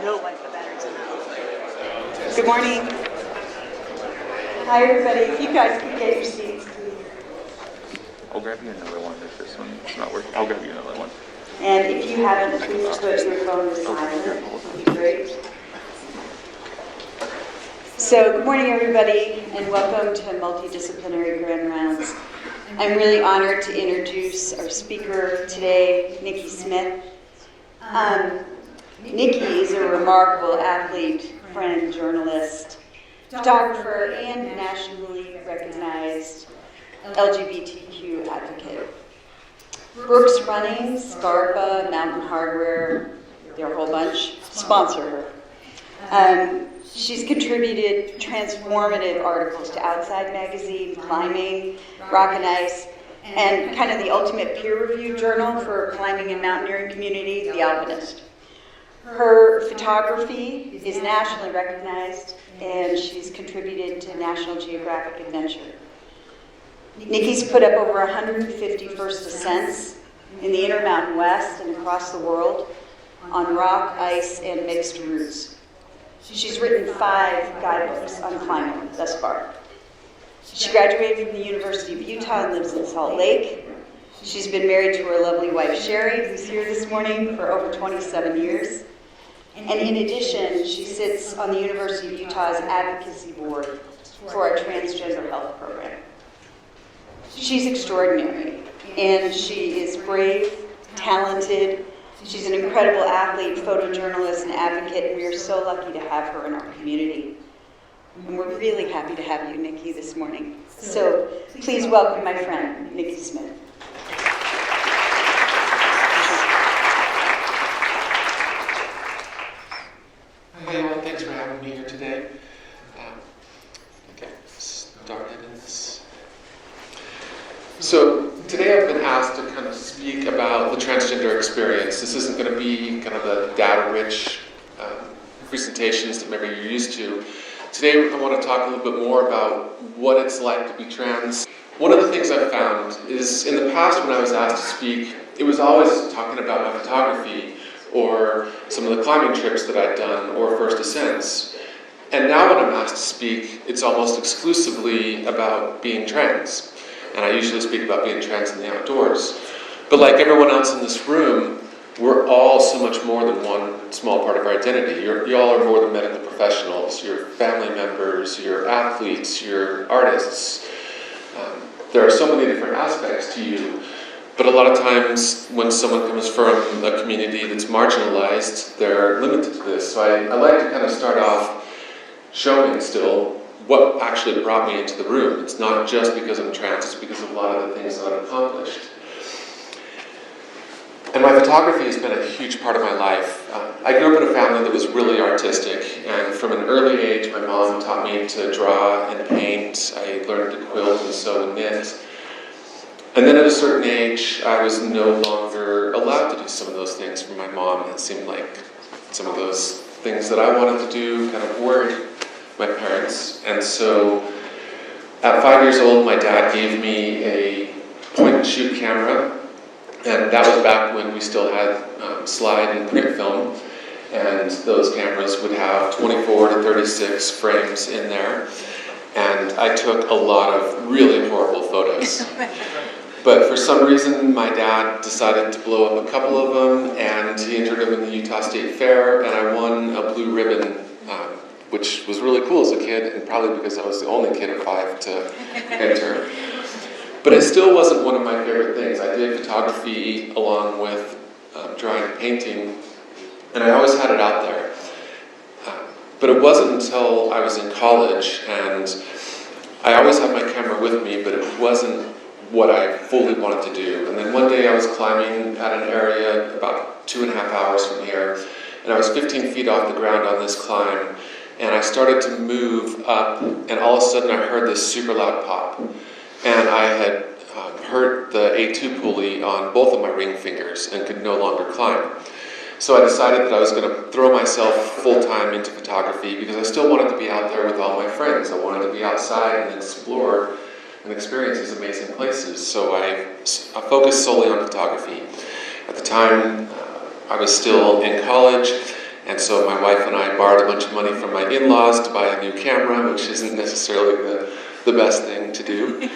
No, like the batteries in that. Good morning. Hi, everybody. If you guys could get your seats, please. I'll grab you another one if this one's not working. I'll grab you another one. And if you haven't, please put your phone to silent. That would be great. So, good morning, everybody, and welcome to Multidisciplinary Grand Rounds. I'm really honored to introduce our speaker today, Nikki Smith. Nikki is a remarkable athlete, friend, journalist, photographer, and nationally recognized LGBTQ advocate. Brooks Running, Scarpa, Mountain Hardwear, they're a whole bunch, sponsor her. She's contributed transformative articles to Outside Magazine, Climbing, Rock and Ice, and kind of the ultimate peer-reviewed journal for climbing and mountaineering community, The Alpinist. Her photography is nationally recognized, and she's contributed to National Geographic Adventure. Nikki's put up over 150 first ascents in the Intermountain West and across the world on rock, ice, and mixed routes. She's written 5 guidebooks on climbing thus far. She graduated from the University of Utah and lives in Salt Lake. She's been married to her lovely wife, Sherry, who's here this morning, for over 27 years. And in addition, she sits on the University of Utah's advocacy board for our transgender health program. She's extraordinary, and she is brave, talented. She's an incredible athlete, photojournalist, and advocate, and we are so lucky to have her in our community. And we're really happy to have you, Nikki, this morning. So please welcome my friend, Nikki Smith. Hi, everyone. Thanks for having me here today. Okay, started in this. So today I've been asked to kind of speak about the transgender experience. This isn't going to be kind of the data-rich presentations that maybe you're used to. Today I want to talk a little bit more about what it's like to be trans. One of the things I've found is in the past when I was asked to speak, it was always talking about my photography or some of the climbing trips that I'd done or first ascents. And now when I'm asked to speak, it's almost exclusively about being trans. And I usually speak about being trans in the outdoors. But like everyone else in this room, we're all so much more than one small part of our identity. Y'all are more than medical professionals. You're family members, you're athletes, you're artists. There are so many different aspects to you. But a lot of times when someone comes from a community that's marginalized, they're limited to this. So I like to kind of start off showing still what actually brought me into the room. It's not just because I'm trans, it's because of a lot of the things that I've accomplished. And my photography has been a huge part of my life. I grew up in a family that was really artistic, and from an early age, my mom taught me to draw and paint. I learned to quilt and sew and knit. And then at a certain age, I was no longer allowed to do some of those things for my mom. It seemed like some of those things that I wanted to do kind of worried my parents. And so at 5 years old, my dad gave me a point-and-shoot camera. And that was back when we still had slide and print film. And those cameras would have 24 to 36 frames in there. And I took a lot of really horrible photos. But for some reason, my dad decided to blow up a couple of them, and he entered them in the Utah State Fair, and I won a blue ribbon, which was really cool as a kid, and probably because I was the only kid at 5 to enter. But it still wasn't one of my favorite things. I did photography along with drawing and painting, and I always had it out there. But it wasn't until I was in college, and I always had my camera with me, but it wasn't what I fully wanted to do. And then one day I was climbing at an area about 2.5 hours from here, and I was 15 feet off the ground on this climb, and I started to move up, and all of a sudden I heard this super loud pop. And I had hurt the A2 pulley on both of my ring fingers and could no longer climb. So I decided that I was going to throw myself full-time into photography because I still wanted to be out there with all my friends. I wanted to be outside and explore and experience these amazing places. So I focused solely on photography. At the time, I was still in college, And so my wife and I borrowed a bunch of money from my in-laws to buy a new camera, which isn't necessarily the best thing to do.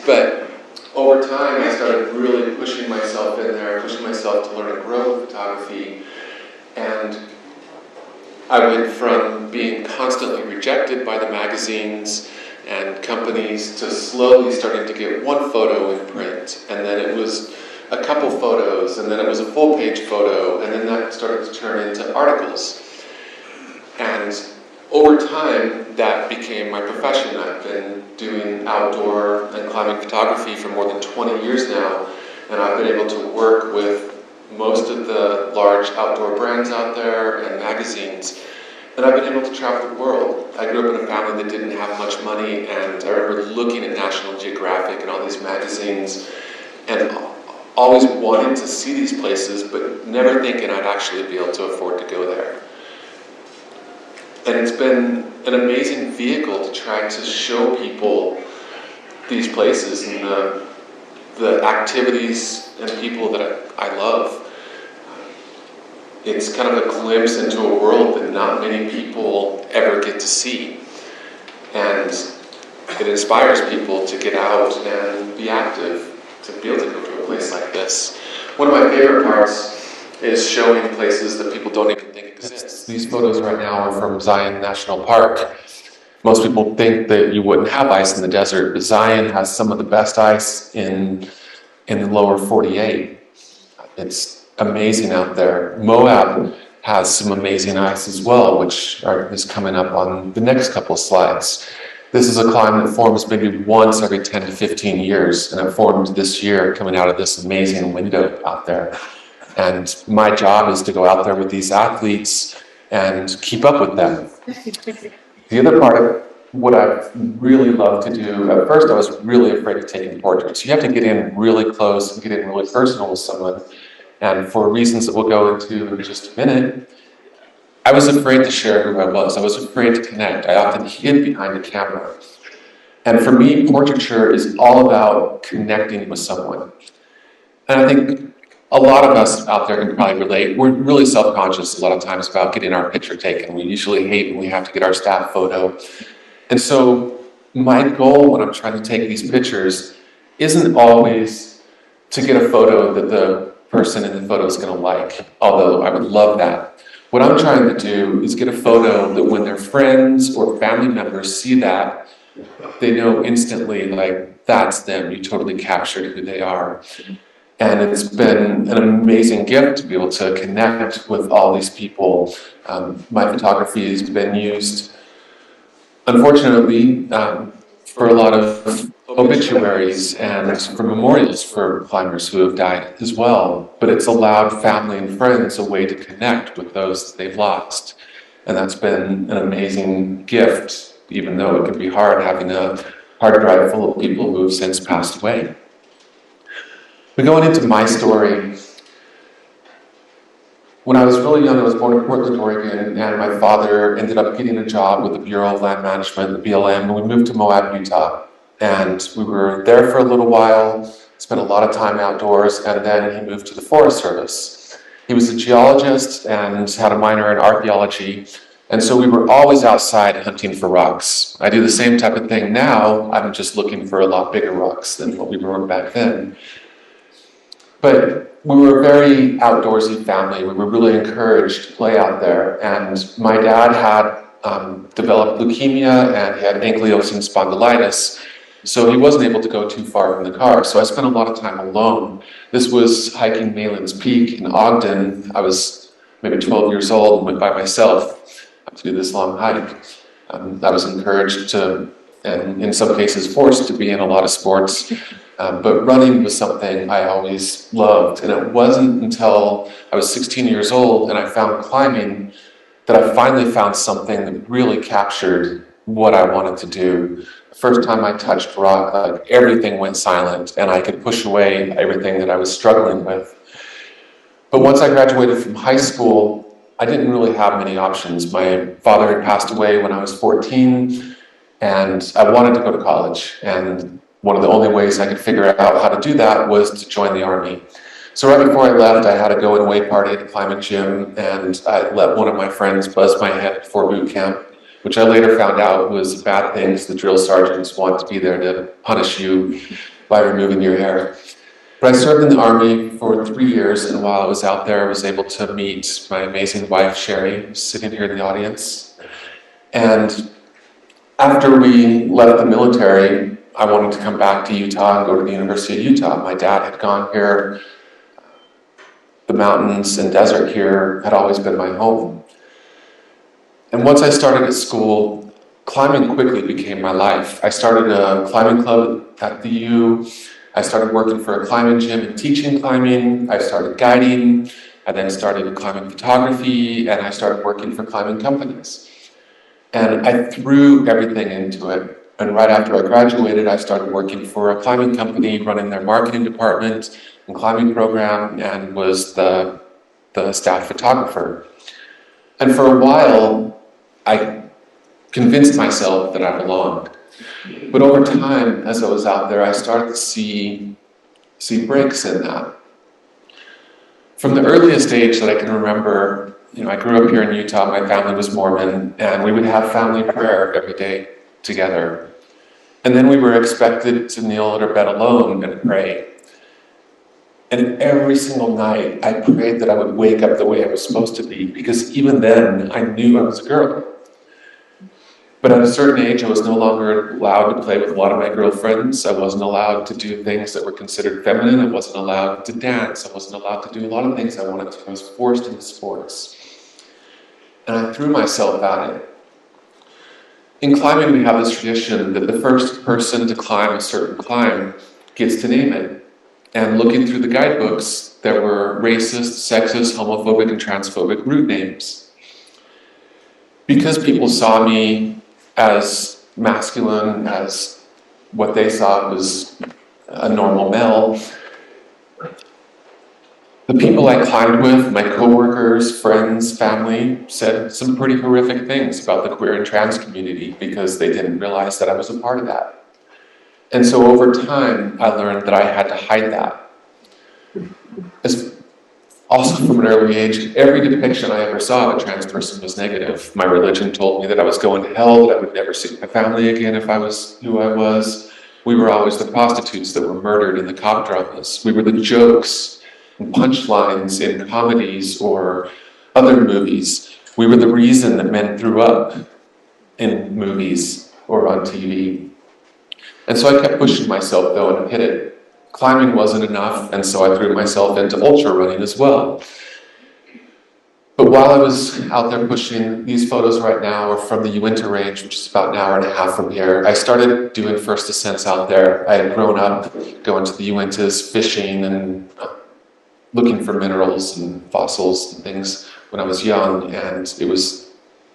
But over time, I started really pushing myself in there, pushing myself to learn and grow photography. And I went from being constantly rejected by the magazines and companies to slowly starting to get one photo in print. And then it was a couple photos, and then it was a full-page photo, and then that started to turn into articles. And over time, that became my profession. I've been doing outdoor and climbing photography for more than 20 years now, and I've been able to work with most of the large outdoor brands out there and magazines, and I've been able to travel the world. I grew up in a family that didn't have much money, and I remember looking at National Geographic and all these magazines, and always wanting to see these places, but never thinking I'd actually be able to afford to go there. And it's been an amazing vehicle to try to show people these places and the activities and people that I love. It's kind of a glimpse into a world that not many people ever get to see. And it inspires people to get out and be active, to be able to go to a place like this. One of my favorite parts is showing places that people don't even think exist. These photos right now are from Zion National Park. Most people think that you wouldn't have ice in the desert, but Zion has some of the best ice in the lower 48. It's amazing out there. Moab has some amazing ice as well, which is coming up on the next couple of slides. This is a climb that forms maybe once every 10 to 15 years, and it formed this year coming out of this amazing window out there. And my job is to go out there with these athletes and keep up with them. The other part of what I really love to do, at first I was really afraid of taking portraits. You have to get in really close and get in really personal with someone. And for reasons that we'll go into in just a minute, I was afraid to share who I was. I was afraid to connect. I often hid behind a camera. And for me, portraiture is all about connecting with someone. And I think a lot of us out there can probably relate. We're really self-conscious a lot of times about getting our picture taken. We usually hate when we have to get our staff photo. And so my goal when I'm trying to take these pictures isn't always to get a photo that the person in the photo is going to like, although I would love that. What I'm trying to do is get a photo that when their friends or family members see that, they know instantly, like, that's them. You totally captured who they are. And it's been an amazing gift to be able to connect with all these people. My photography has been used, unfortunately, for a lot of obituaries and for memorials for climbers who have died as well. But it's allowed family and friends a way to connect with those that they've lost. And that's been an amazing gift, even though it can be hard having a hard drive full of people who have since passed away. But going into my story, when I was really young, I was born in Portland, Oregon, and my father ended up getting a job with the Bureau of Land Management, the BLM, and we moved to Moab, Utah. And we were there for a little while, spent a lot of time outdoors, and then he moved to the Forest Service. He was a geologist and had a minor in archaeology, and so we were always outside hunting for rocks. I do the same type of thing now. I'm just looking for a lot bigger rocks than what we were back then. But we were a very outdoorsy family. We were really encouraged to play out there. And my dad had developed leukemia and he had ankylosing spondylitis. So he wasn't able to go too far from the car. So I spent a lot of time alone. This was hiking Malin's Peak in Ogden. I was maybe 12 years old and went by myself to do this long hike. I was encouraged to, and in some cases forced to be in a lot of sports. But running was something I always loved. And it wasn't until I was 16 years old and I found climbing that I finally found something that really captured what I wanted to do. The first time I touched rock, like everything went silent and I could push away everything that I was struggling with. But once I graduated from high school, I didn't really have many options. My father had passed away when I was 14 and I wanted to go to college. And one of the only ways I could figure out how to do that was to join the Army. So right before I left, I had a going-away party at the climbing gym, and I let one of my friends buzz my head before boot camp, which I later found out was a bad thing because the drill sergeants want to be there to punish you by removing your hair. But I served in the Army for 3 years, and while I was out there, I was able to meet my amazing wife, Sherry, who's sitting here in the audience. And after we left the military, I wanted to come back to Utah and go to the University of Utah. My dad had gone here. The mountains and desert here had always been my home. And once I started at school, climbing quickly became my life. I started a climbing club at the U. I started working for a climbing gym and teaching climbing. I started guiding. I then started climbing photography, and I started working for climbing companies. And I threw everything into it. And right after I graduated, I started working for a climbing company, running their marketing department and climbing program, and was the staff photographer. And for a while, I convinced myself that I belonged. But over time, as I was out there, I started to see breaks in that. From the earliest age that I can remember, I grew up here in Utah. My family was Mormon, and we would have family prayer every day together. And then we were expected to kneel at our bed alone and pray. And every single night, I prayed that I would wake up the way I was supposed to be, because even then, I knew I was a girl. But at a certain age, I was no longer allowed to play with a lot of my girlfriends. I wasn't allowed to do things that were considered feminine. I wasn't allowed to dance. I wasn't allowed to do a lot of things I wanted to. I was forced into sports. And I threw myself at it. In climbing, we have this tradition that the first person to climb a certain climb gets to name it. And looking through the guidebooks, there were racist, sexist, homophobic, and transphobic route names. Because people saw me as masculine, as what they saw was a normal male, the people I climbed with, my coworkers, friends, family, said some pretty horrific things about the queer and trans community because they didn't realize that I was a part of that. And so over time, I learned that I had to hide that. Also from an early age, every depiction I ever saw of a trans person was negative. My religion told me that I was going to hell, that I would never see my family again if I was who I was. We were always the prostitutes that were murdered in the cop dramas. We were the jokes and punchlines in comedies or other movies. We were the reason that men threw up in movies or on TV. And so I kept pushing myself, though, and hit it. Climbing wasn't enough, and so I threw myself into ultra running as well. But while I was out there pushing, these photos right now are from the Uinta Range, which is about an hour and a half from here. I started doing first ascents out there. I had grown up going to the Uintas, fishing and looking for minerals and fossils and things when I was young, and it was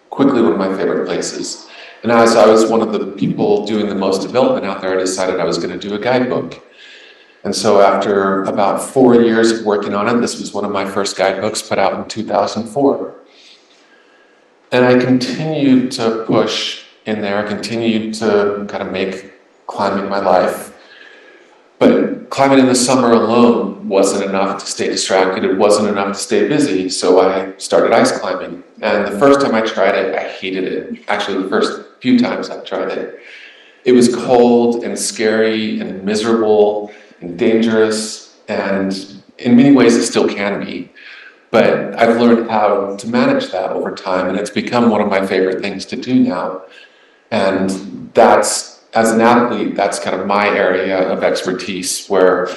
quickly one of my favorite places. And as I was one of the people doing the most development out there, I decided I was going to do a guidebook. And so after about 4 years of working on it, this was one of my first guidebooks put out in 2004. And I continued to push in there, continued to kind of make climbing my life. But climbing in the summer alone wasn't enough to stay distracted. It wasn't enough to stay busy. So I started ice climbing. And the first time I tried it, I hated it. Actually, the first few times I tried it. It was cold and scary and miserable and dangerous, and in many ways it still can be. But I've learned how to manage that over time, and it's become one of my favorite things to do now. And that's, as an athlete, that's kind of my area of expertise, where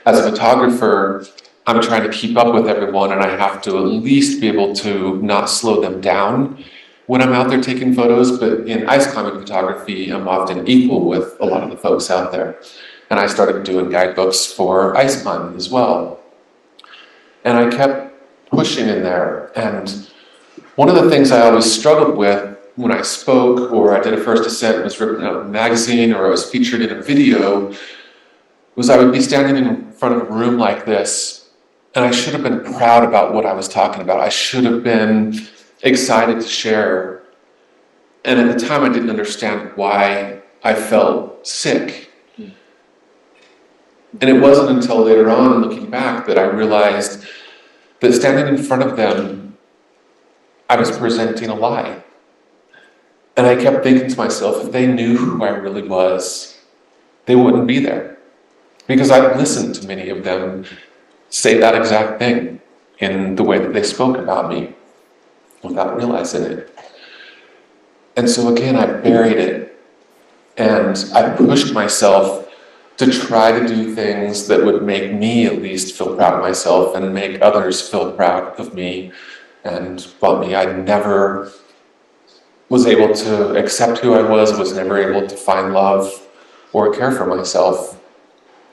as a photographer, I'm trying to keep up with everyone, and I have to at least be able to not slow them down when I'm out there taking photos. But in ice climbing photography, I'm often equal with a lot of the folks out there. And I started doing guidebooks for ice climbing as well. And I kept pushing in there. And one of the things I always struggled with when I spoke, or I did a first ascent, was written out in a magazine, or I was featured in a video, was I would be standing in front of a room like this, and I should have been proud about what I was talking about. I should have been excited to share. And at the time, I didn't understand why I felt sick. And it wasn't until later on, looking back, that I realized that standing in front of them, I was presenting a lie. And I kept thinking to myself, if they knew who I really was, they wouldn't be there. Because I've listened to many of them say that exact thing in the way that they spoke about me without realizing it. And so again, I buried it, and I pushed myself to try to do things that would make me at least feel proud of myself and make others feel proud of me and about me. I never was able to accept who I was never able to find love or care for myself.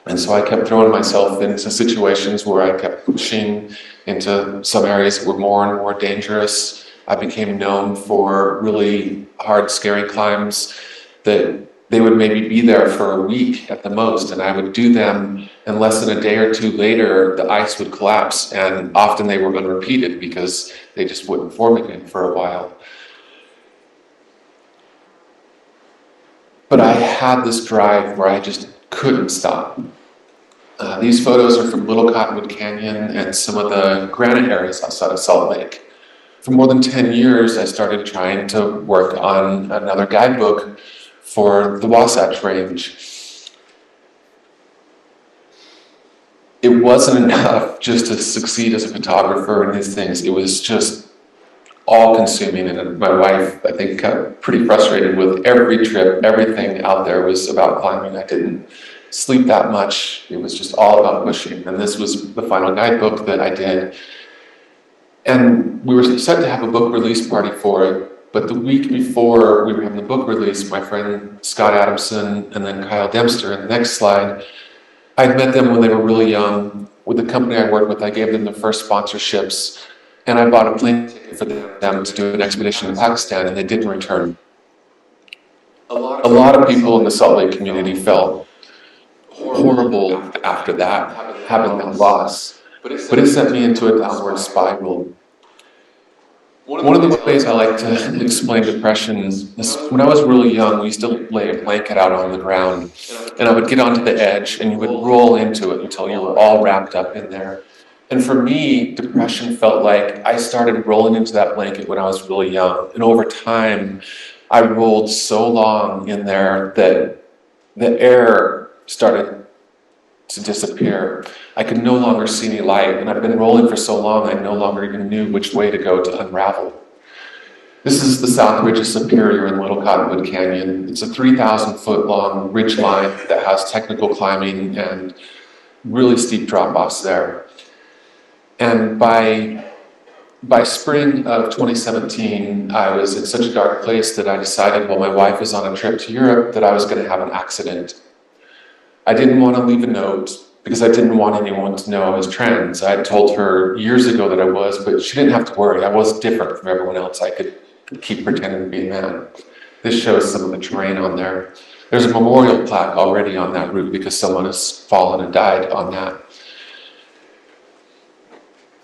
And so I kept throwing myself into situations where I kept pushing into some areas that were more and more dangerous. I became known for really hard, scary climbs that they would maybe be there for a week at the most, and I would do them, and less than a day or two later, the ice would collapse, and often they were unrepeated because they just wouldn't form again for a while. But I had this drive where I just couldn't stop. These photos are from Little Cottonwood Canyon and some of the granite areas outside of Salt Lake. For more than 10 years, I started trying to work on another guidebook for the Wasatch Range. It wasn't enough just to succeed as a photographer in these things. It was just all-consuming, and my wife, I think, got pretty frustrated with every trip. Everything out there was about climbing. I didn't sleep that much. It was just all about pushing, and this was the final guidebook that I did. And we were set to have a book release party for it, but the week before we were having the book release, my friend Scott Adamson and then Kyle Dempster, in the next slide, I'd met them when they were really young. With the company I worked with, I gave them the first sponsorships, and I bought a plane ticket for them to do an expedition in Pakistan, and they didn't return. A lot of people in the Salt Lake community felt horrible after that, having that loss. But it sent me into a downward spiral. One of the ways I like to explain depression is when I was really young, we used to lay a blanket out on the ground, and I would get onto the edge, and you would roll into it until you were all wrapped up in there. And for me, depression felt like I started rolling into that blanket when I was really young. And over time, I rolled so long in there that the air started to disappear. I could no longer see any light, and I've been rolling for so long I no longer even knew which way to go to unravel. This is the South Ridge of Superior in Little Cottonwood Canyon. It's a 3,000-foot long ridge line that has technical climbing and really steep drop-offs there. And by spring of 2017, I was in such a dark place that I decided while my wife was on a trip to Europe that I was going to have an accident. I didn't want to leave a note because I didn't want anyone to know I was trans. I had told her years ago that I was, but she didn't have to worry. I was different from everyone else. I could keep pretending to be a man. This shows some of the terrain on there. There's a memorial plaque already on that route because someone has fallen and died on that.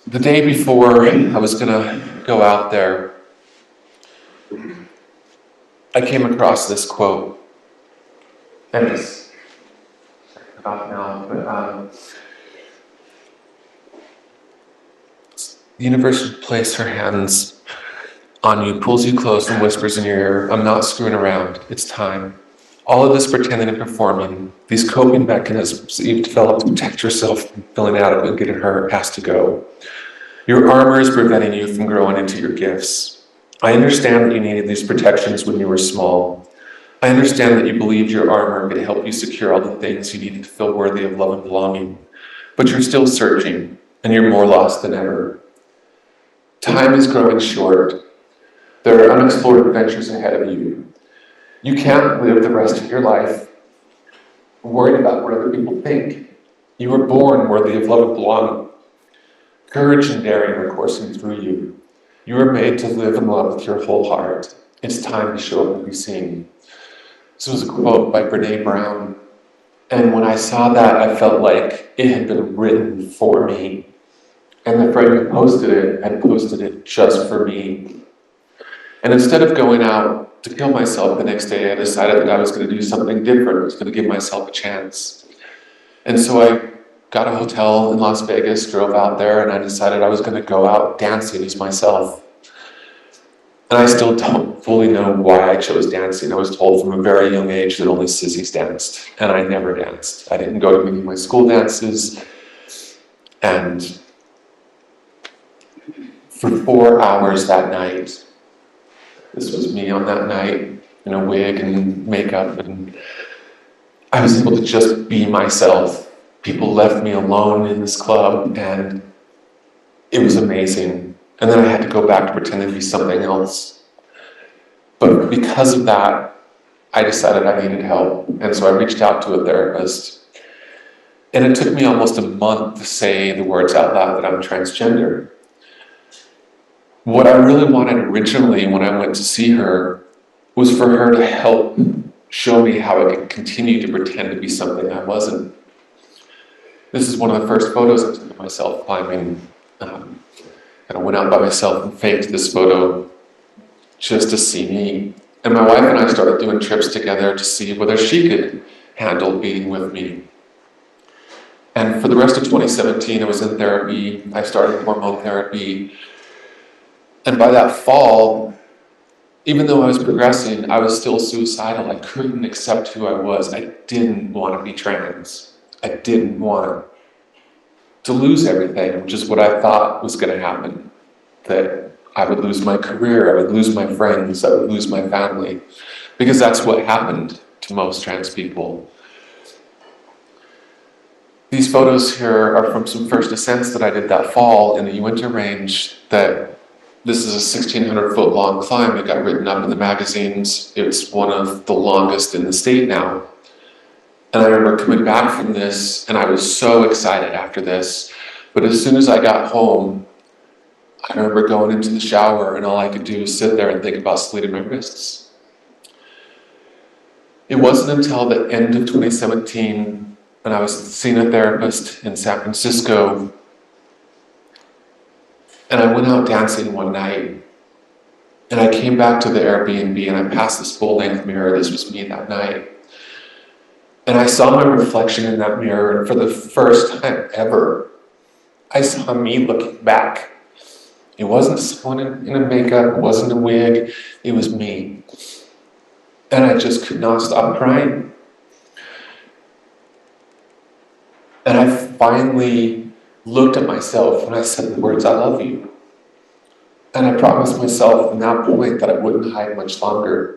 The day before I was going to go out there, I came across this quote. And it's about now, but the universe would place her hands on you, pulls you close, and whispers in your ear, "I'm not screwing around. It's time." All of this pretending and performing, these coping mechanisms that you've developed to protect yourself from feeling out of it and getting hurt, has to go. Your armor is preventing you from growing into your gifts. I understand that you needed these protections when you were small. I understand that you believed your armor could help you secure all the things you needed to feel worthy of love and belonging. But you're still searching, and you're more lost than ever. Time is growing short. There are unexplored adventures ahead of you. You can't live the rest of your life worried about what other people think. You were born worthy of love and belonging. Courage and daring are coursing through you. You were made to live and love with your whole heart. It's time to show up and be seen. This was a quote by Brene Brown. And when I saw that, I felt like it had been written for me. And the friend who posted it had posted it just for me. And instead of going out to kill myself the next day, I decided that I was going to do something different. I was going to give myself a chance. And so I got a hotel in Las Vegas, drove out there, and I decided I was going to go out dancing as myself. And I still don't fully know why I chose dancing. I was told from a very young age that only sissies danced, and I never danced. I didn't go to any of my school dances, and for 4 hours that night, this was me on that night, in a wig and makeup, and I was able to just be myself. People left me alone in this club, and it was amazing. And then I had to go back to pretend to be something else. But because of that, I decided I needed help. And so I reached out to a therapist. And it took me almost a month to say the words out loud that I'm transgender. What I really wanted originally when I went to see her was for her to help show me how I could continue to pretend to be something I wasn't. This is one of the first photos I took of myself climbing. And I went out by myself and faked this photo just to see me. And my wife and I started doing trips together to see whether she could handle being with me. And for the rest of 2017, I was in therapy. I started hormone therapy. And by that fall, even though I was progressing, I was still suicidal. I couldn't accept who I was. I didn't want to be trans. I didn't want to lose everything, which is what I thought was going to happen. That I would lose my career, I would lose my friends, I would lose my family. Because that's what happened to most trans people. These photos here are from some first ascents that I did that fall in the Uinta Range. That this is a 1,600 foot long climb that got written up in the magazines. It's one of the longest in the state now. And I remember coming back from this, and I was so excited after this. But as soon as I got home, I remember going into the shower, and all I could do was sit there and think about slitting my wrists. It wasn't until the end of 2017, when I was seeing a therapist in San Francisco, and I went out dancing one night, and I came back to the Airbnb, and I passed this full-length mirror. This was me that night. And I saw my reflection in that mirror, and for the first time ever, I saw me looking back. It wasn't someone in a makeup, it wasn't a wig, it was me. And I just could not stop crying. And I finally looked at myself and I said the words, "I love you." And I promised myself from that point that I wouldn't hide much longer.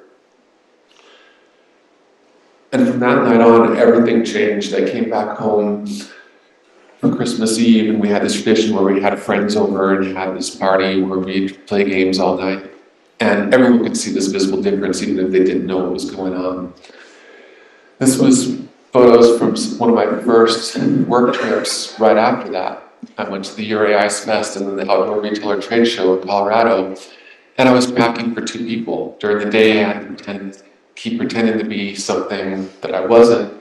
And from that night on, everything changed. I came back home for Christmas Eve, and we had this tradition where we had friends over and had this party where we'd play games all night. And everyone could see this visible difference, even if they didn't know what was going on. This was photos from one of my first work trips right after that. I went to the Uri Ice Fest and then the Outdoor Retailer Trade Show in Colorado, and I was packing for 2 people. During the day, I had to keep pretending to be something that I wasn't.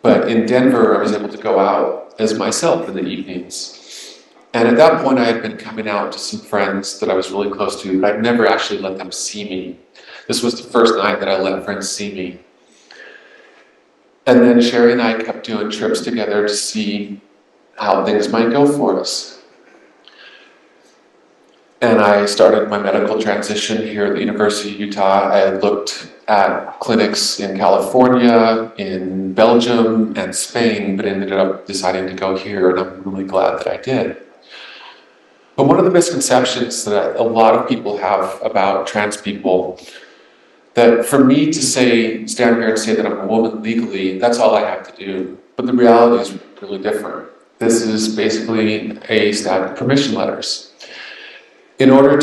But in Denver, I was able to go out as myself in the evenings. And at that point, I had been coming out to some friends that I was really close to, but I'd never actually let them see me. This was the first night that I let friends see me. And then Sherry and I kept doing trips together to see how things might go for us. And I started my medical transition here at the University of Utah. I had looked at clinics in California, in Belgium, and Spain, but ended up deciding to go here, and I'm really glad that I did. But one of the misconceptions that a lot of people have about trans people, that for me to stand here and say that I'm a woman legally, that's all I have to do. But the reality is really different. This is basically a stack of permission letters. In order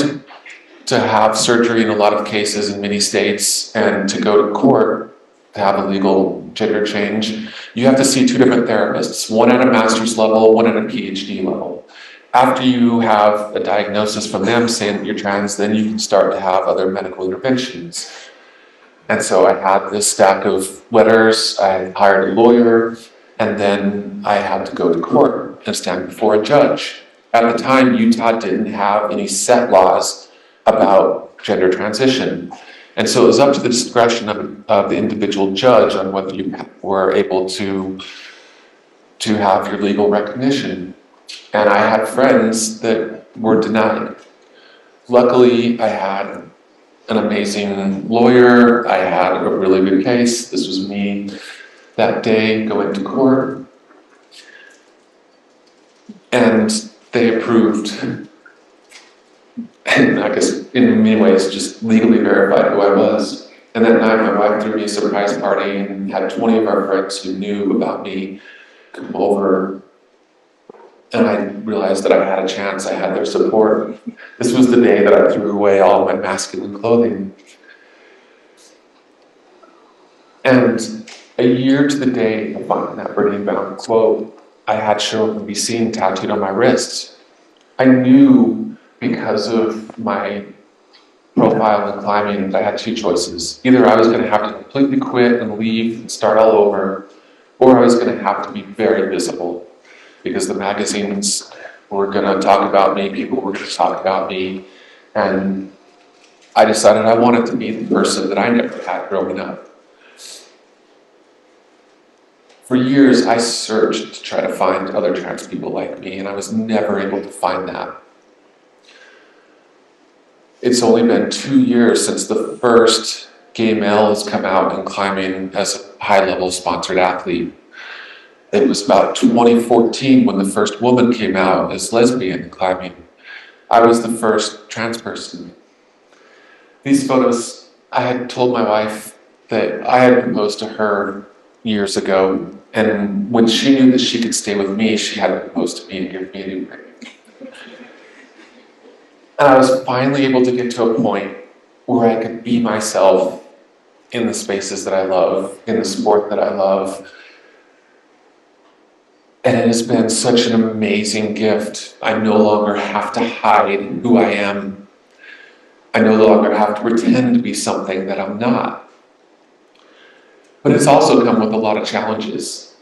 to have surgery in a lot of cases in many states and to go to court to have a legal gender change, you have to see 2 different therapists, one at a master's level, one at a PhD level. After you have a diagnosis from them saying that you're trans, then you can start to have other medical interventions. And so I had this stack of letters, I hired a lawyer, and then I had to go to court and stand before a judge. At the time, Utah didn't have any set laws about gender transition. And so it was up to the discretion of the individual judge on whether you were able to to have your legal recognition. And I had friends that were denied. Luckily, I had an amazing lawyer. I had a really good case. This was me that day going to court. And they approved, and I guess in many ways just legally verified who I was. And that night my wife threw me a surprise party and had 20 of our friends who knew about me come over. And I realized that I had a chance, I had their support. This was the day that I threw away all my masculine clothing. And a year to the day of finding that Bernie Bound quote, I had "Show Up and Be Seen" tattooed on my wrist. I knew because of my profile in climbing that I had two choices. Either I was going to have to completely quit and leave and start all over, or I was going to have to be very visible because the magazines were going to talk about me, people were going to talk about me, and I decided I wanted to be the person that I never had growing up. For years, I searched to try to find other trans people like me, and I was never able to find that. It's only been 2 years since the first gay male has come out in climbing as a high-level sponsored athlete. It was about 2014 when the first woman came out as lesbian in climbing. I was the first trans person. These photos, I had told my wife that I had proposed to her years ago, and when she knew that she could stay with me, she had to propose to me and give me a new ring. And I was finally able to get to a point where I could be myself in the spaces that I love, in the sport that I love. And it has been such an amazing gift. I no longer have to hide who I am. I no longer have to pretend to be something that I'm not. But it's also come with a lot of challenges.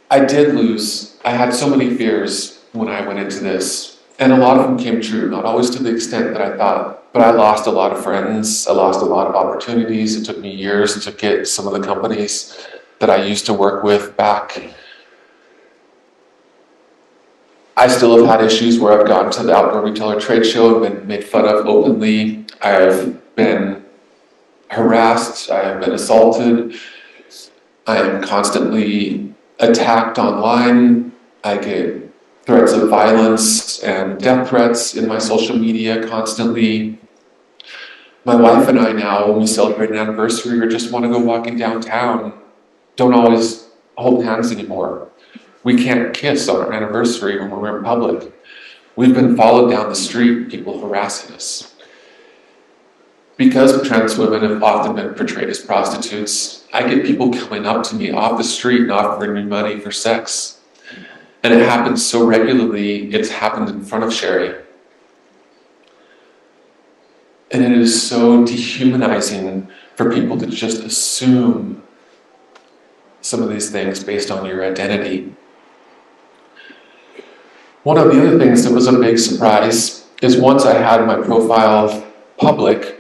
I had so many fears when I went into this, and a lot of them came true, not always to the extent that I thought, but I lost a lot of friends, I lost a lot of opportunities. It took me years to get some of the companies that I used to work with back. I still have had issues where I've gone to the outdoor retailer trade show and been made fun of openly. I've been harassed, I have been assaulted, I am constantly attacked online, I get threats of violence and death threats in my social media constantly. My wife and I now, when we celebrate an anniversary or just want to go walking downtown, don't always hold hands anymore. We can't kiss on our anniversary when we're in public. We've been followed down the street, people harassing us. Because trans women have often been portrayed as prostitutes, I get people coming up to me off the street and offering me money for sex. And it happens so regularly, it's happened in front of Sherry. And it is so dehumanizing for people to just assume some of these things based on your identity. One of the other things that was a big surprise is once I had my profile public,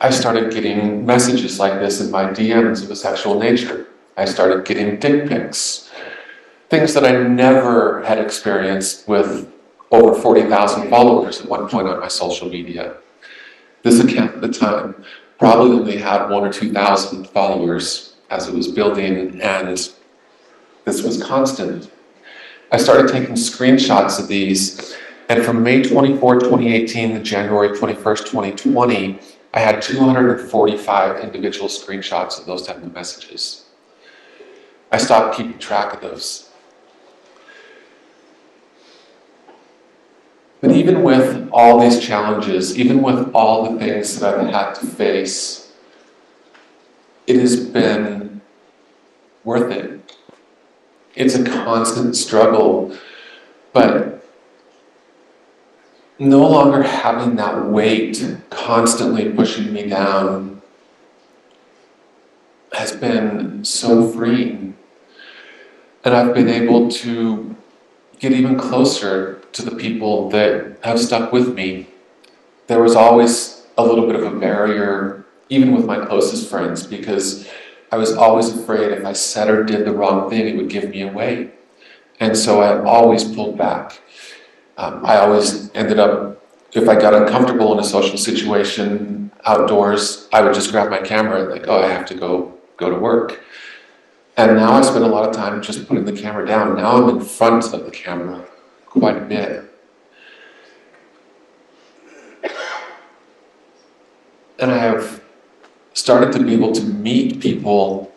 I started getting messages like this in my DMs of a sexual nature. I started getting dick pics, things that I never had experienced with over 40,000 followers at one point on my social media. This account at the time probably only had 1,000 or 2,000 followers as it was building, and this was constant. I started taking screenshots of these, and from May 24, 2018 to January 21st, 2020, I had 245 individual screenshots of those type of messages. I stopped keeping track of those. But even with all these challenges, even with all the things that I've had to face, it has been worth it. It's a constant struggle, but no longer having that weight constantly pushing me down has been so freeing. And I've been able to get even closer to the people that have stuck with me. There was always a little bit of a barrier, even with my closest friends, because I was always afraid if I said or did the wrong thing, it would give me away. And so I always pulled back. I always ended up, if I got uncomfortable in a social situation outdoors, I would just grab my camera and like, oh, I have to go to work. And now I spend a lot of time just putting the camera down. Now I'm in front of the camera quite a bit. And I have started to be able to meet people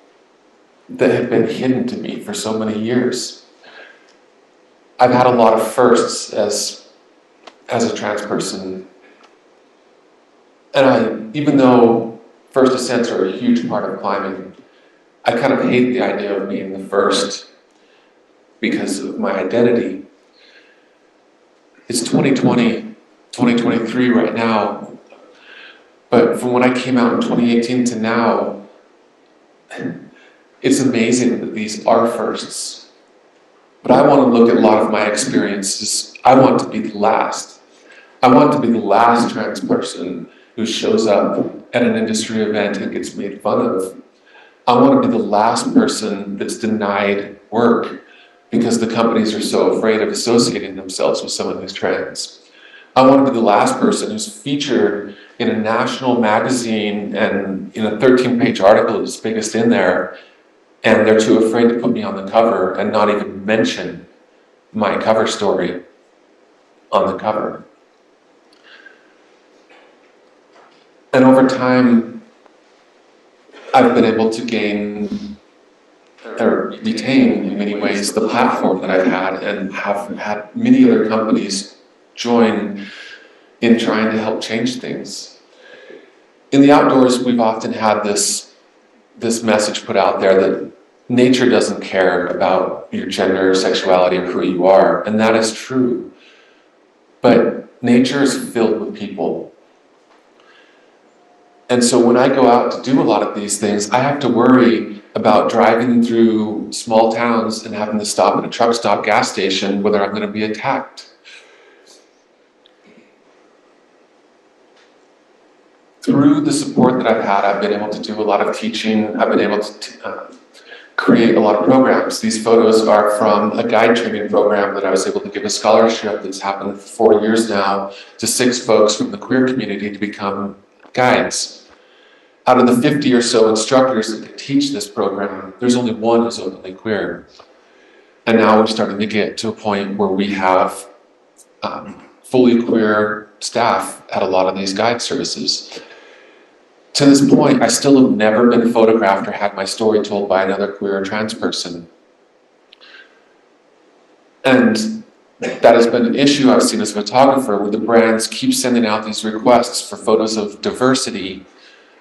that have been hidden to me for so many years. I've had a lot of firsts as a trans person. And even though first ascents are a huge part of climbing, I kind of hate the idea of being the first because of my identity. It's 2020, 2023 right now, but from when I came out in 2018 to now, it's amazing that these are firsts. But I want to look at a lot of my experiences. I want to be the last. I want to be the last trans person who shows up at an industry event and gets made fun of. I want to be the last person that's denied work because the companies are so afraid of associating themselves with someone who's trans. I want to be the last person who's featured in a national magazine and in a 13-page article that's biggest in there, and they're too afraid to put me on the cover and not even mention my cover story on the cover. And over time, I've been able to gain or retain in many ways the platform that I've had, and have had many other companies join in trying to help change things. In the outdoors, we've often had this message put out there that nature doesn't care about your gender, sexuality, or who you are, and that is true. But nature is filled with people. And so when I go out to do a lot of these things, I have to worry about driving through small towns and having to stop at a truck stop gas station whether I'm going to be attacked. Through the support that I've had, I've been able to do a lot of teaching. I've been able to create a lot of programs. These photos are from a guide training program that I was able to give a scholarship that's happened for 4 years now to 6 folks from the queer community to become guides. Out of the 50 or so instructors that can teach this program, there's only one who's openly queer. And now we're starting to get to a point where we have fully queer staff at a lot of these guide services. To this point, I still have never been photographed or had my story told by another queer or trans person. And that has been an issue I've seen as a photographer, where the brands keep sending out these requests for photos of diversity,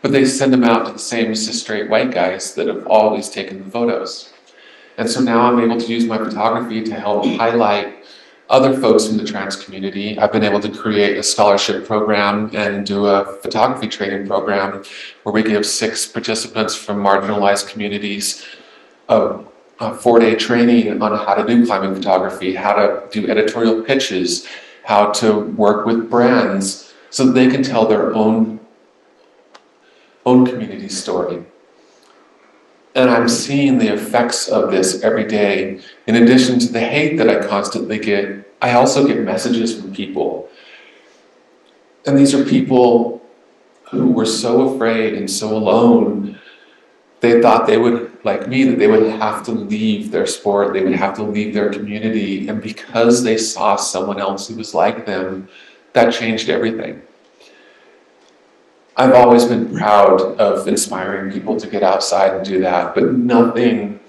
but they send them out to the same cis straight white guys that have always taken the photos. And so now I'm able to use my photography to help highlight other folks in the trans community. I've been able to create a scholarship program and do a photography training program where we give 6 participants from marginalized communities a 4-day training on how to do climbing photography, how to do editorial pitches, how to work with brands so that they can tell their own community story. And I'm seeing the effects of this every day. In addition to the hate that I constantly get, I also get messages from people. And these are people who were so afraid and so alone. They thought they would, like me, that they would have to leave their sport, they would have to leave their community. And because they saw someone else who was like them, that changed everything. I've always been proud of inspiring people to get outside and do that, but nothing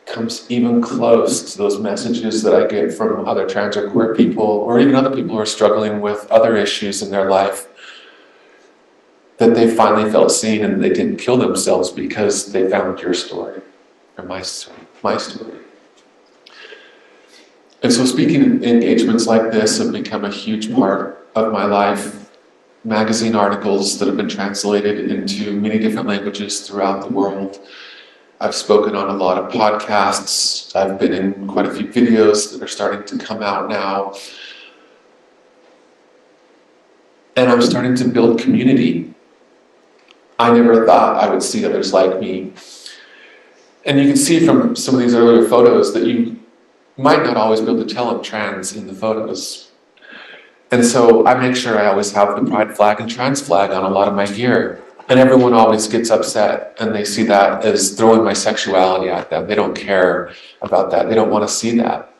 comes even close to those messages that I get from other trans or queer people, or even other people who are struggling with other issues in their life, that they finally felt seen and they didn't kill themselves because they found your story, or my story. And so speaking engagements like this have become a huge part of my life. Magazine articles that have been translated into many different languages throughout the world. I've spoken on a lot of podcasts. I've been in quite a few videos that are starting to come out now. And I'm starting to build community. I never thought I would see others like me. And you can see from some of these earlier photos that you might not always be able to tell I'm trans in the photos. And so I make sure I always have the pride flag and trans flag on a lot of my gear. And everyone always gets upset and they see that as throwing my sexuality at them. They don't care about that. They don't want to see that.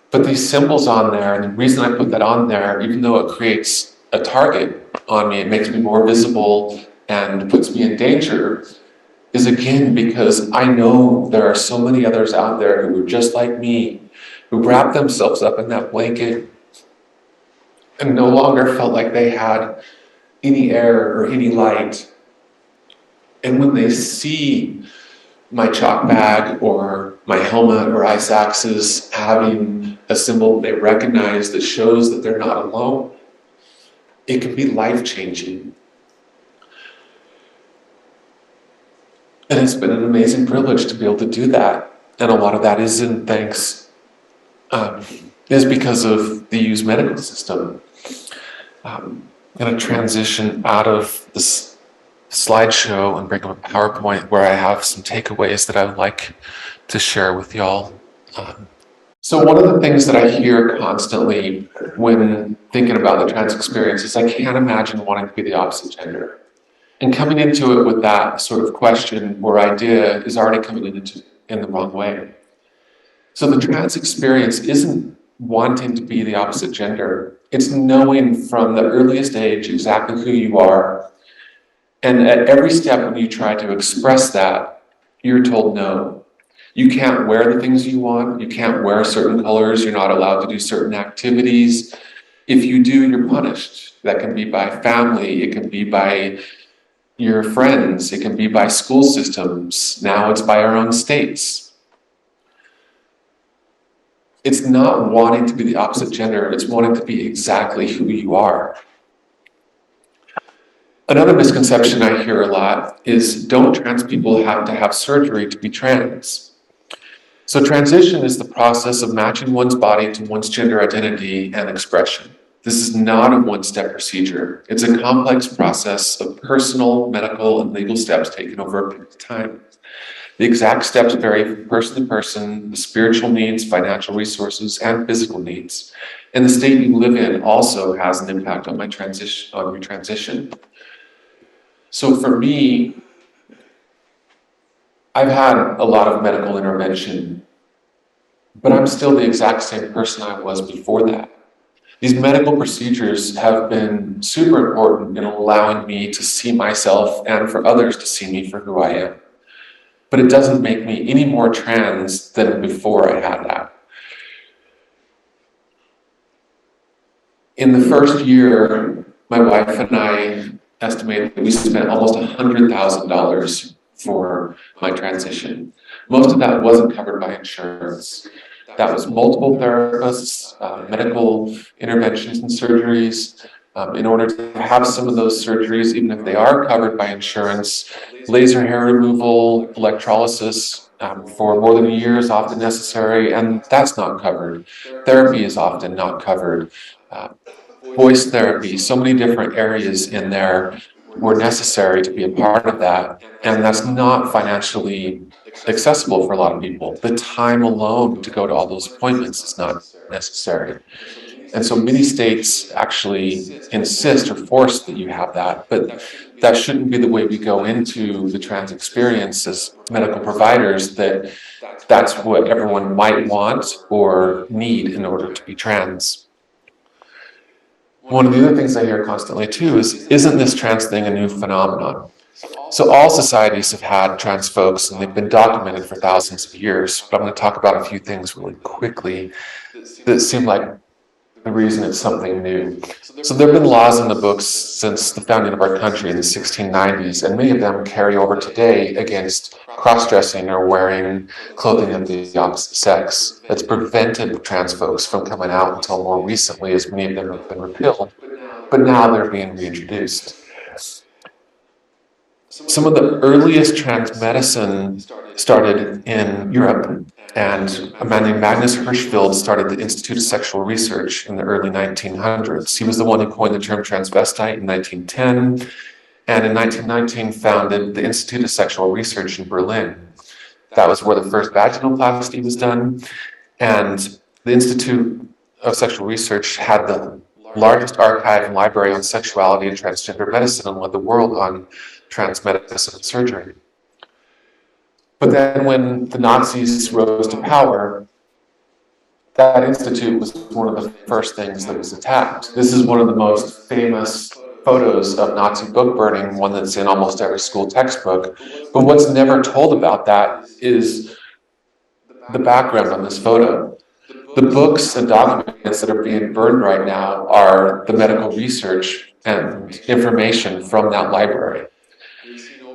But these symbols on there, and the reason I put that on there, even though it creates a target on me, it makes me more visible and puts me in danger, is again because I know there are so many others out there who are just like me, who wrap themselves up in that blanket and no longer felt like they had any air or any light. And when they see my chalk bag or my helmet or ice axes having a symbol they recognize that shows that they're not alone, it can be life-changing. And it's been an amazing privilege to be able to do that. And a lot of that is is because of the used medical system. I'm going to transition out of this slideshow and bring up a PowerPoint where I have some takeaways that I would like to share with y'all. So one of the things that I hear constantly when thinking about the trans experience is I can't imagine wanting to be the opposite gender. And coming into it with that sort of question or idea is already coming in the wrong way. So the trans experience isn't wanting to be the opposite gender. It's knowing from the earliest age exactly who you are. And at every step when you try to express that, you're told no. You can't wear the things you want. You can't wear certain colors. You're not allowed to do certain activities. If you do, you're punished. That can be by family. It can be by your friends. It can be by school systems. Now it's by our own states. It's not wanting to be the opposite gender. It's wanting to be exactly who you are. Another misconception I hear a lot is, don't trans people have to have surgery to be trans? So transition is the process of matching one's body to one's gender identity and expression. This is not a one-step procedure. It's a complex process of personal, medical, and legal steps taken over a period of time. The exact steps vary from person to person, the spiritual needs, financial resources, and physical needs. And the state you live in also has an impact on your transition. So for me, I've had a lot of medical intervention, but I'm still the exact same person I was before that. These medical procedures have been super important in allowing me to see myself and for others to see me for who I am. But it doesn't make me any more trans than before I had that. In the first year, my wife and I estimate that we spent almost $100,000 for my transition. Most of that wasn't covered by insurance. That was multiple therapists, medical interventions and surgeries. In order to have some of those surgeries, even if they are covered by insurance, laser hair removal, electrolysis for more than a year is often necessary, and that's not covered. Therapy is often not covered. Voice therapy, so many different areas in there were necessary to be a part of that, and that's not financially accessible for a lot of people. The time alone to go to all those appointments is not necessary. And so many states actually insist or force that you have that, but that shouldn't be the way we go into the trans experience as medical providers, that that's what everyone might want or need in order to be trans. One of the other things I hear constantly too is, isn't this trans thing a new phenomenon? So all societies have had trans folks and they've been documented for thousands of years, but I'm going to talk about a few things really quickly that seem like the reason it's something new. So there have been laws in the books since the founding of our country in the 1690s, and many of them carry over today against cross-dressing or wearing clothing of the opposite sex. That's prevented trans folks from coming out until more recently, as many of them have been repealed, but now they're being reintroduced. Some of the earliest trans medicine started in Europe, and a man named Magnus Hirschfeld started the Institute of Sexual Research in the early 1900s. He was the one who coined the term transvestite in 1910, and in 1919 founded the Institute of Sexual Research in Berlin. That was where the first vaginoplasty was done, and the Institute of Sexual Research had the largest archive and library on sexuality and transgender medicine and led the world on trans medicine and surgery. But then when the Nazis rose to power, that institute was one of the first things that was attacked. This is one of the most famous photos of Nazi book burning, one that's in almost every school textbook. But what's never told about that is the background on this photo. The books and documents that are being burned right now are the medical research and information from that library.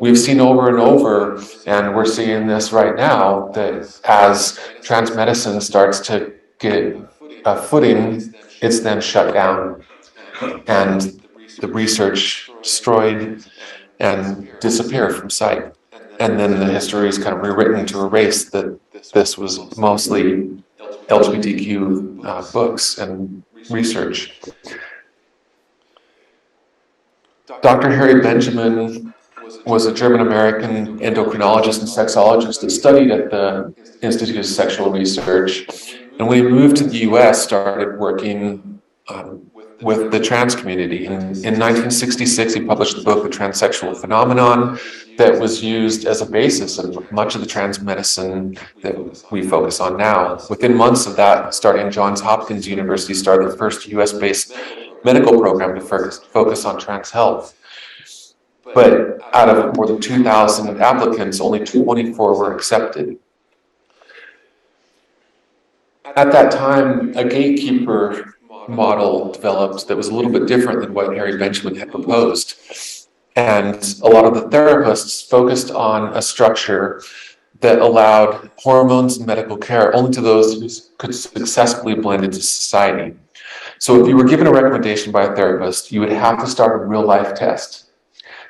We've seen over and over, and we're seeing this right now, that as trans medicine starts to get a footing, it's then shut down, and the research destroyed and disappear from sight. And then the history is kind of rewritten to erase that this was mostly LGBTQ books and research. Dr. Harry Benjamin was a German-American endocrinologist and sexologist that studied at the Institute of Sexual Research. And when he moved to the US, started working with the trans community. In 1966, he published the book, The Transsexual Phenomenon, that was used as a basis of much of the trans medicine that we focus on now. Within months of that, starting Johns Hopkins University started the first US-based medical program to focus on trans health. But out of more than 2,000 applicants, only 24 were accepted. At that time, a gatekeeper model developed that was a little bit different than what Harry Benjamin had proposed. And a lot of the therapists focused on a structure that allowed hormones and medical care only to those who could successfully blend into society. So if you were given a recommendation by a therapist, you would have to start a real-life test.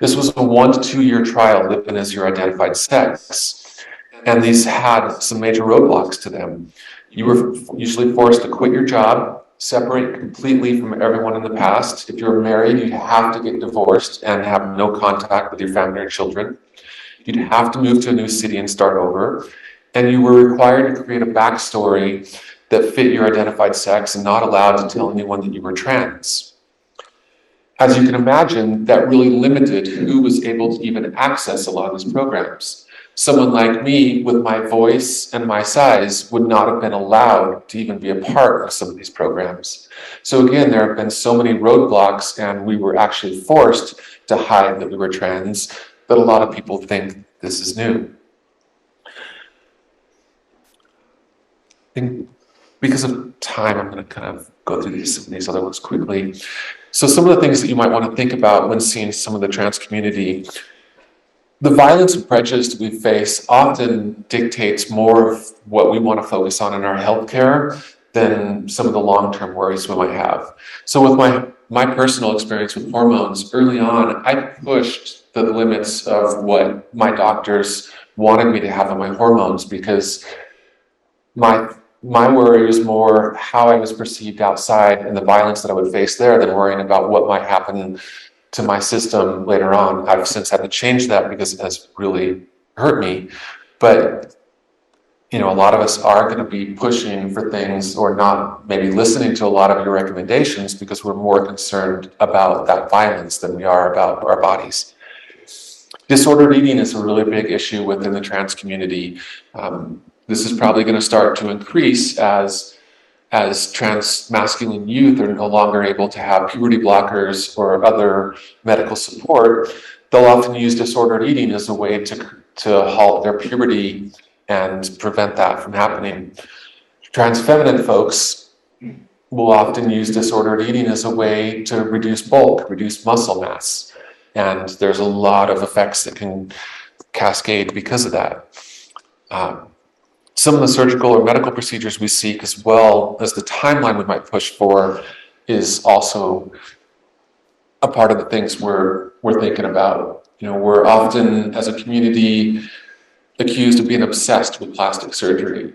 This was a 1 to 2 year trial living as your identified sex. And these had some major roadblocks to them. You were usually forced to quit your job, separate completely from everyone in the past. If you were married, you'd have to get divorced and have no contact with your family or children. You'd have to move to a new city and start over. And you were required to create a backstory that fit your identified sex and not allowed to tell anyone that you were trans. As you can imagine, that really limited who was able to even access a lot of these programs. Someone like me, with my voice and my size, would not have been allowed to even be a part of some of these programs. So again, there have been so many roadblocks, and we were actually forced to hide that we were trans, that a lot of people think this is new. I think because of time, I'm going to kind of go through these other ones quickly. So some of the things that you might want to think about when seeing some of the trans community: the violence and prejudice that we face often dictates more of what we want to focus on in our healthcare than some of the long-term worries we might have. So with my personal experience with hormones, early on, I pushed the limits of what my doctors wanted me to have on my hormones, because my worry was more how I was perceived outside and the violence that I would face there than worrying about what might happen to my system later on. I've since had to change that because it has really hurt me. But, you know, a lot of us are going to be pushing for things or not maybe listening to a lot of your recommendations because we're more concerned about that violence than we are about our bodies. Disordered eating is a really big issue within the trans community. This is probably going to start to increase as trans masculine youth are no longer able to have puberty blockers or other medical support. They'll often use disordered eating as a way to halt their puberty and prevent that from happening. Trans feminine folks will often use disordered eating as a way to reduce bulk, reduce muscle mass. And there's a lot of effects that can cascade because of that. Some of the surgical or medical procedures we seek, as well as the timeline we might push for, is also a part of the things we're thinking about. You know, we're often, as a community, accused of being obsessed with plastic surgery.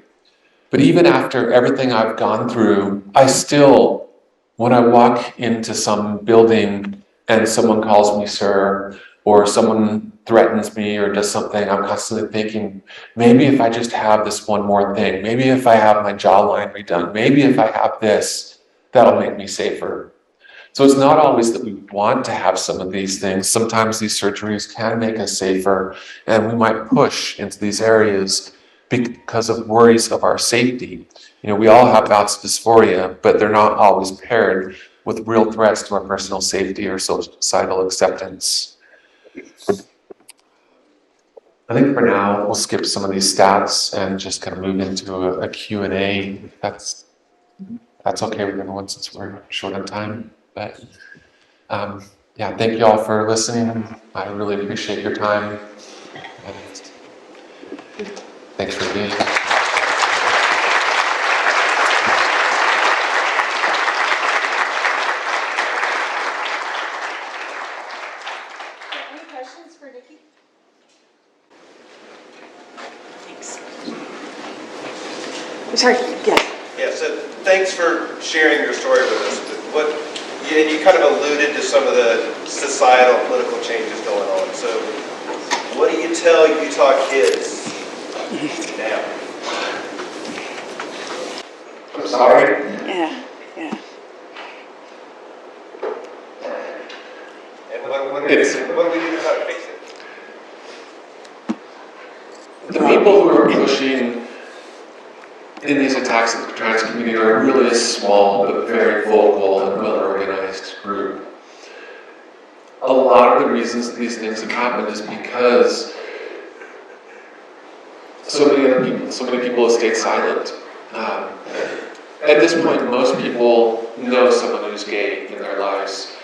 But even after everything I've gone through, I still, when I walk into some building and someone calls me sir, or someone threatens me or does something, I'm constantly thinking, maybe if I just have this one more thing, maybe if I have my jawline redone, maybe if I have this, that'll make me safer. So it's not always that we want to have some of these things. Sometimes these surgeries can make us safer, and we might push into these areas because of worries of our safety. You know, we all have bouts of dysphoria, but they're not always paired with real threats to our personal safety or societal acceptance. I think for now, we'll skip some of these stats and just kind of move into a Q&A. That's okay with everyone since we're short on time. But yeah, thank you all for listening. I really appreciate your time. And thanks for being here. Any questions for Nikki? Thanks. Sorry, yes. Yeah, so thanks for sharing your story with us. And you kind of alluded to some of the societal political changes going on. So what do you tell Utah kids now? I'm sorry. Yeah. And what do we do to try to fix it? The people who are pushing in these attacks of the trans community are really a small but very vocal and well-organized group. A lot of the reasons that these things have happened is because so many people have stayed silent. At this point, most people know someone who's gay in their lives,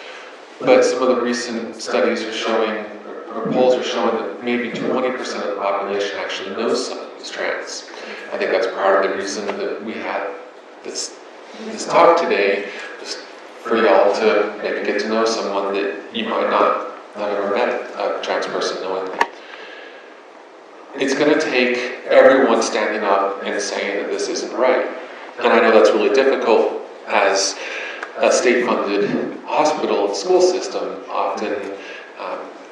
but some of the recent studies are showing, or polls are showing, that maybe 20% of the population actually knows someone who's trans. I think that's part of the reason that we had this talk today, just for y'all to maybe get to know someone that you might not have ever met a trans person knowingly. It's going to take everyone standing up and saying that this isn't right. And I know that's really difficult as a state-funded hospital and school system. Often,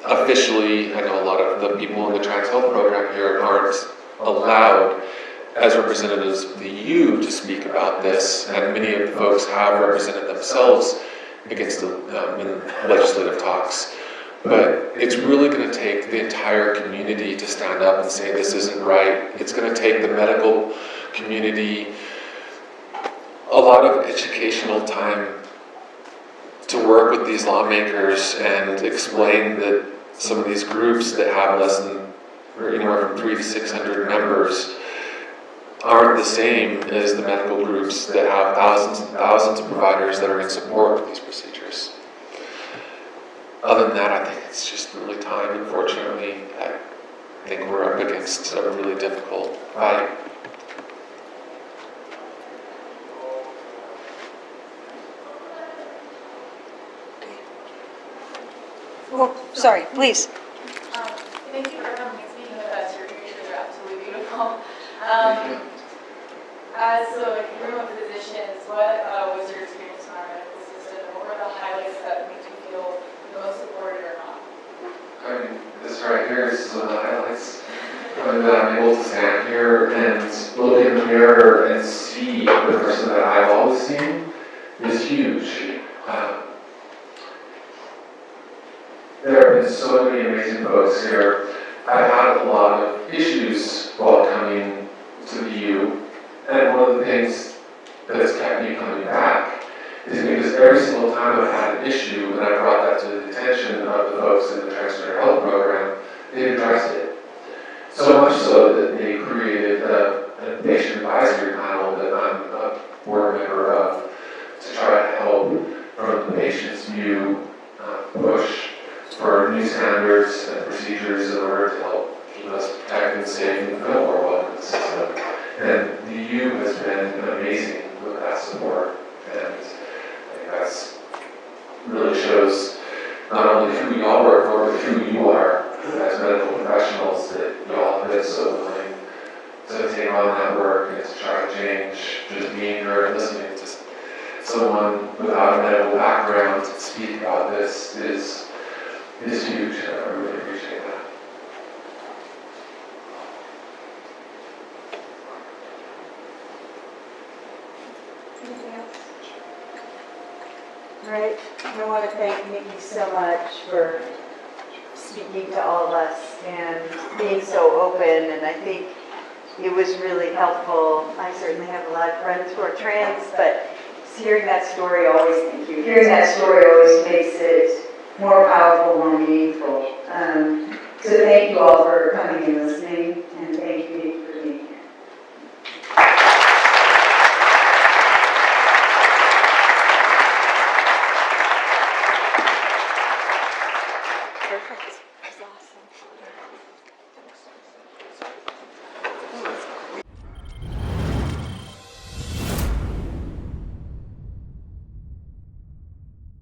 officially, I know a lot of the people in the trans health program here aren't allowed as representatives of the U to speak about this, and many of the folks have represented themselves against the in legislative talks. But it's really going to take the entire community to stand up and say this isn't right. It's going to take the medical community a lot of educational time to work with these lawmakers and explain that some of these groups that have less than, or anywhere from 300 to 600 members aren't the same as the medical groups that have thousands and thousands of providers that are in support of these procedures. Other than that, I think it's just really time. Unfortunately, I think we're up against a really difficult fight. Oh, sorry, please. Thank you for coming and speaking with us. Your pictures are absolutely beautiful. As a room of physicians, what was your experience in our medical system? What were the highlights that made you feel the most supported or not? I mean, this right here is some of the highlights. That I'm able to stand here and look in the mirror and see the person that I've always seen is huge. There have been so many amazing folks here. I've had a lot of issues while coming to the U, and one of the things that has kept me coming back is because every single time I've had an issue and I brought that to the attention of the folks in the transgender health program, they addressed it. So much so that they created a patient advisory panel that I'm a board member of to try to help from the patient's view push for new standards and procedures in order to help keep us protected and safe and feel more welcome in the system. And the U has been amazing with that support, and I think that's really shows not only who we all work for, but who you are as medical professionals, that you all have been so willing to take on that work and to try to change. Just being here and listening to someone without a medical background speak about this is is huge. I really appreciate that. Anything else? All right, I want to thank Nikki so much for speaking to all of us and being so open, and I think it was really helpful. I certainly have a lot of friends who are trans, but hearing that story always, hearing that story always makes it more powerful, more meaningful. So thank you all for coming and listening, and thank you Nikki for being here. Perfect.